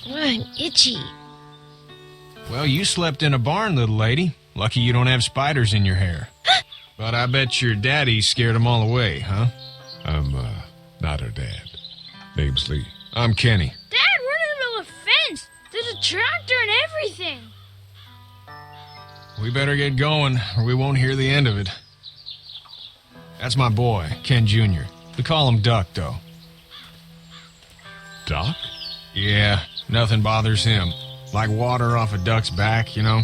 I'm itchy. Well, you slept in a barn, little lady. Lucky you don't have spiders in your hair. But I bet your daddy scared them all away, huh? I'm, not her dad. Name's Lee. I'm Kenny. Dad, we're in the middle of a fence. There's a tractor and everything. We better get going, or we won't hear the end of it. That's my boy, Ken Jr. We call him Duck, though. Doc? Yeah, nothing bothers him. Like water off a duck's back, you know?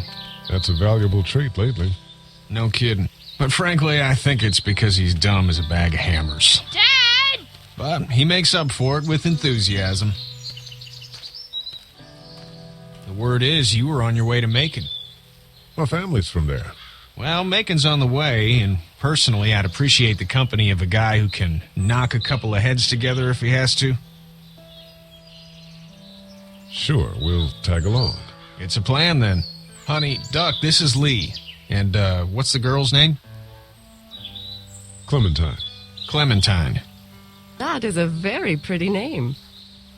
That's a valuable trait lately. No kidding. But frankly, I think it's because he's dumb as a bag of hammers. Dad! But he makes up for it with enthusiasm. The word is you were on your way to Macon. My family's from there. Well, Macon's on the way, and personally, I'd appreciate the company of a guy who can knock a couple of heads together if he has to. Sure, we'll tag along. It's a plan, then. Honey, Duck, this is Lee. And, what's the girl's name? Clementine. Clementine. That is a very pretty name.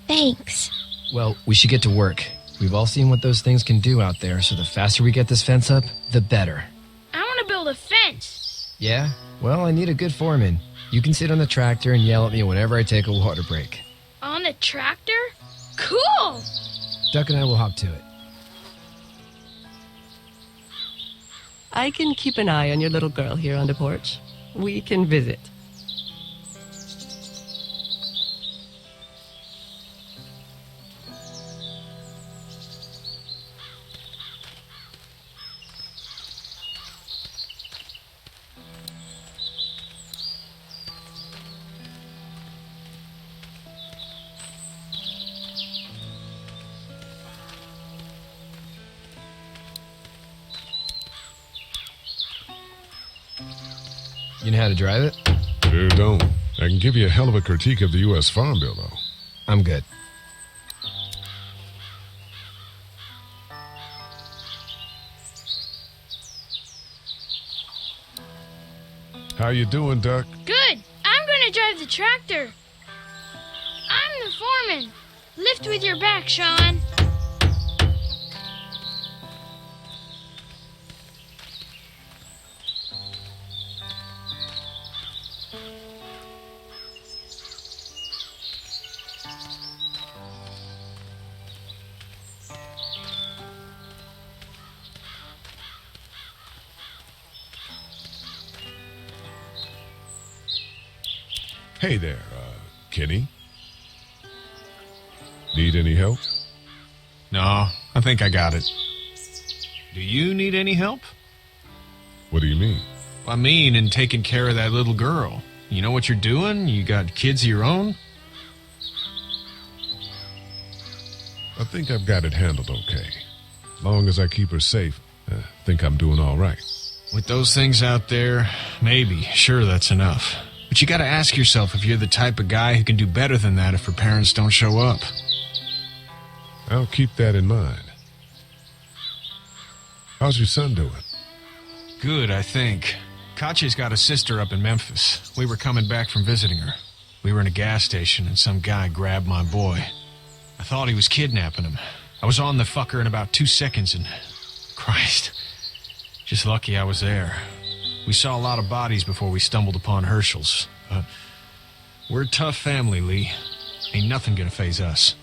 Thanks. Well, we should get to work. We've all seen what those things can do out there, so the faster we get this fence up, the better. I want to build a fence. Yeah? Well, I need a good foreman. You can sit on the tractor and yell at me whenever I take a water break. On the tractor? Cool! Duck and I will hop to it. I can keep an eye on your little girl here on the porch. We can visit. You know how to drive it? Sure don't. I can give you a hell of a critique of the U.S. Farm Bill, though. I'm good. How you doing, Duck? Good. I'm going to drive the tractor. I'm the foreman. Lift with your back, Sean. Hey there, Kenny. Need any help? No, I think I got it. Do you need any help? What do you mean? I mean, in taking care of that little girl. You know what you're doing? You got kids of your own? I think I've got it handled okay. Long as I keep her safe, I think I'm doing all right. With those things out there, maybe. Sure, that's enough. But you gotta ask yourself if you're the type of guy who can do better than that if her parents don't show up. I'll keep that in mind. How's your son doing? Good, I think. Katya's got a sister up in Memphis. We were coming back from visiting her. We were in a gas station and some guy grabbed my boy. I thought he was kidnapping him. I was on the fucker in about 2 seconds and... Christ. Just lucky I was there. We saw a lot of bodies before we stumbled upon Hershel's. We're a tough family, Lee. Ain't nothing gonna faze us.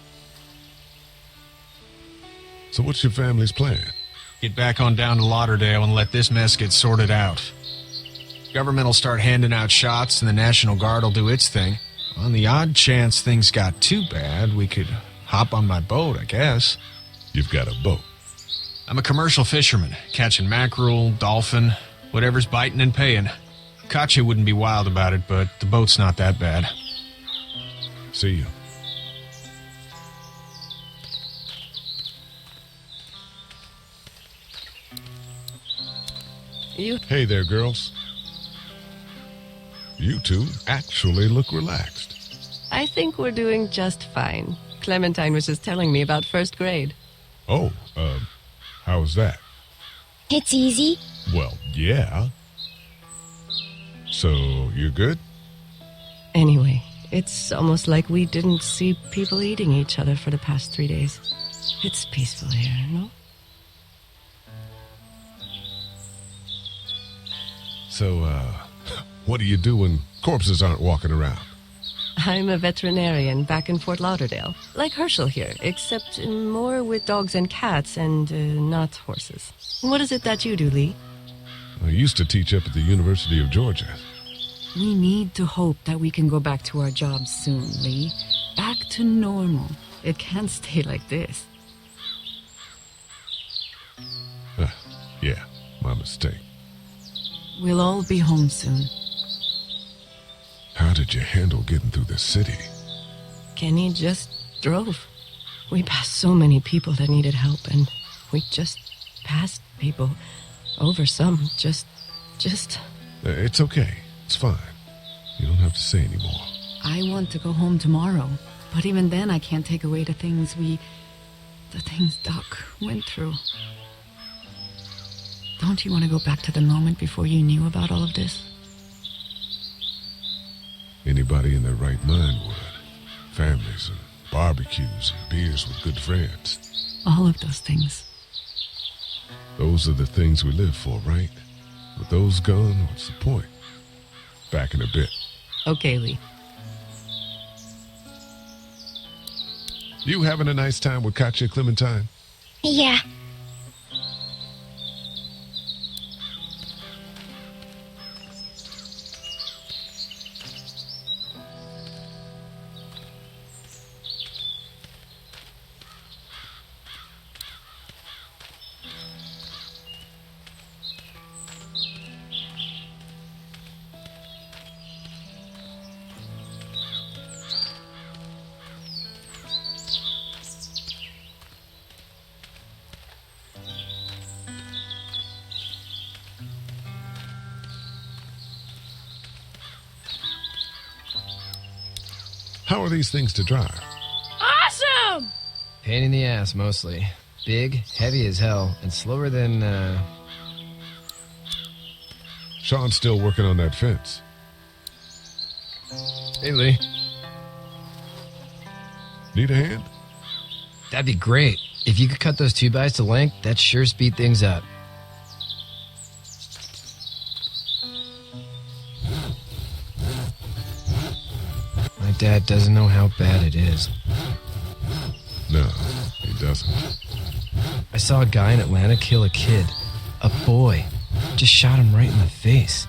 So what's your family's plan? Get back on down to Lauderdale and let this mess get sorted out. Government will start handing out shots and the National Guard will do its thing. On the odd chance things got too bad, we could hop on my boat, I guess. You've got a boat. I'm a commercial fisherman, catching mackerel, dolphin, whatever's biting and paying. Katya wouldn't be wild about it, but the boat's not that bad. See you. Hey there, girls. You two actually look relaxed. I think we're doing just fine. Clementine was just telling me about first grade. Oh, how was that? It's easy. Well, yeah. So, you're good? Anyway, It's almost like we didn't see people eating each other for the past 3 days. It's peaceful here, no? So, what do you do when corpses aren't walking around? I'm a veterinarian back in Fort Lauderdale. Like Hershel here, except more with dogs and cats and not horses. What is it that you do, Lee? I used to teach up at the University of Georgia. We need to hope that we can go back to our jobs soon, Lee. Back to normal. It can't stay like this. Yeah, my mistake. We'll all be home soon. How did you handle getting through the city? Kenny just drove. We passed so many people that needed help, and we just passed people. Over some, just... It's okay. It's fine. You don't have to say anymore. I want to go home tomorrow, but even then I can't take away the things Doc went through. Don't you want to go back to the moment before you knew about all of this? Anybody in their right mind would. Families and barbecues and beers with good friends. All of those things. Those are the things we live for, right? With those gone, what's the point? Back in a bit. Okay, Lee. You having a nice time with Katya, Clementine? Yeah. How are these things to drive? Awesome! Pain in the ass, mostly. Big, heavy as hell, and slower than, Sean's still working on that fence. Hey, Lee. Need a hand? That'd be great. If you could cut those 2x to length, that'd sure speed things up. My dad doesn't know how bad it is. No, he doesn't. I saw a guy in Atlanta kill a kid. A boy. Just shot him right in the face.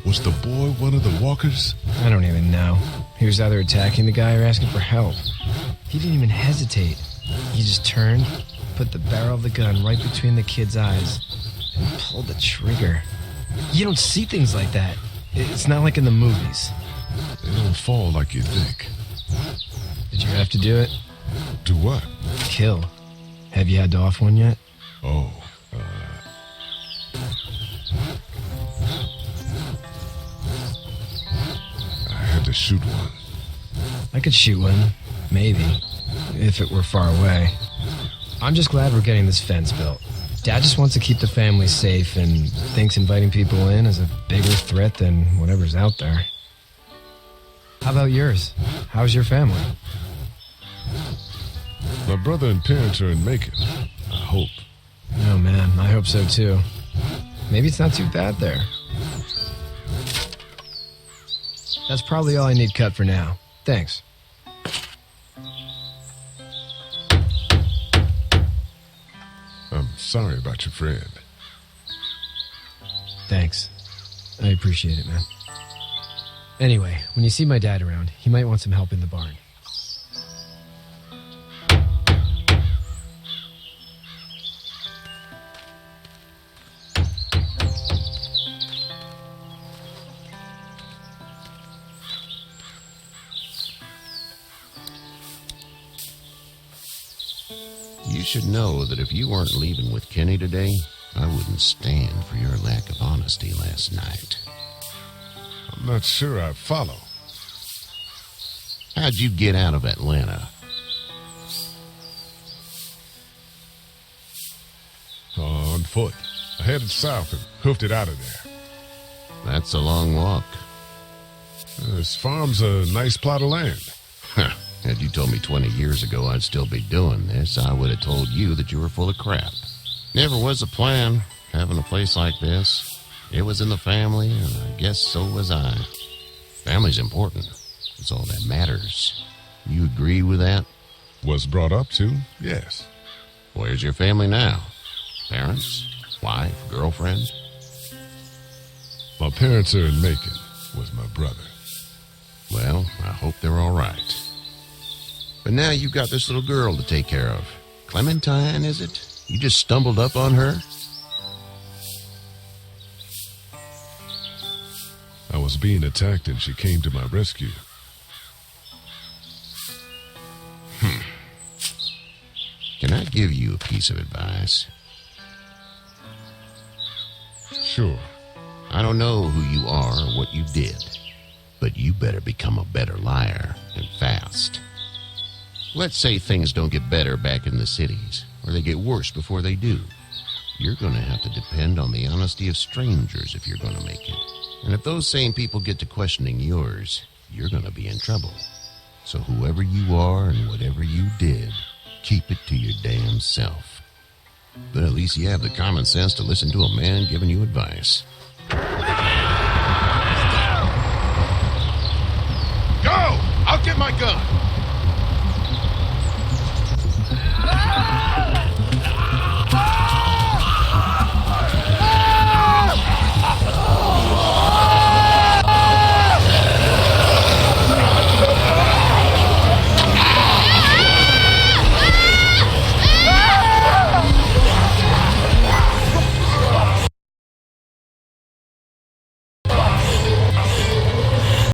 Was the boy one of the walkers? I don't even know. He was either attacking the guy or asking for help. He didn't even hesitate. He just turned, put the barrel of the gun right between the kid's eyes, and pulled the trigger. You don't see things like that. It's not like in the movies. They don't fall like you think. Did you have to do it? Do what? Kill. Have you had to off one yet? Oh, I had to shoot one. I could shoot one. Maybe. If it were far away. I'm just glad we're getting this fence built. Dad just wants to keep the family safe and thinks inviting people in is a bigger threat than whatever's out there. How about yours? How's your family? My brother and parents are in Macon. I hope. Oh man, I hope so too. Maybe it's not too bad there. That's probably all I need cut for now. Thanks. I'm sorry about your friend. Thanks. I appreciate it, man. Anyway, when you see my dad around, he might want some help in the barn. You should know that if you weren't leaving with Kenny today, I wouldn't stand for your lack of honesty last night. I'm not sure I follow. How'd you get out of Atlanta? On foot. I headed south and hoofed it out of there. That's a long walk. This farm's a nice plot of land. Huh. Had you told me 20 years ago I'd still be doing this, I would have told you that you were full of crap. Never was a plan, having a place like this. It was in the family, and I guess so was I. Family's important. It's all that matters. You agree with that? Was brought up to, yes. Where's your family now? Parents? Wife? Girlfriend? My parents are in Macon, was my brother. Well, I hope they're all right. But now you've got this little girl to take care of. Clementine, is it? You just stumbled up on her? I was being attacked and she came to my rescue. Can I give you a piece of advice? Sure. I don't know who you are or what you did, but you better become a better liar, and fast. Let's say things don't get better back in the cities, or they get worse before they do. You're going to have to depend on the honesty of strangers if you're going to make it. And if those same people get to questioning yours, you're going to be in trouble. So whoever you are and whatever you did, keep it to your damn self. But at least you have the common sense to listen to a man giving you advice. Go! I'll get my gun!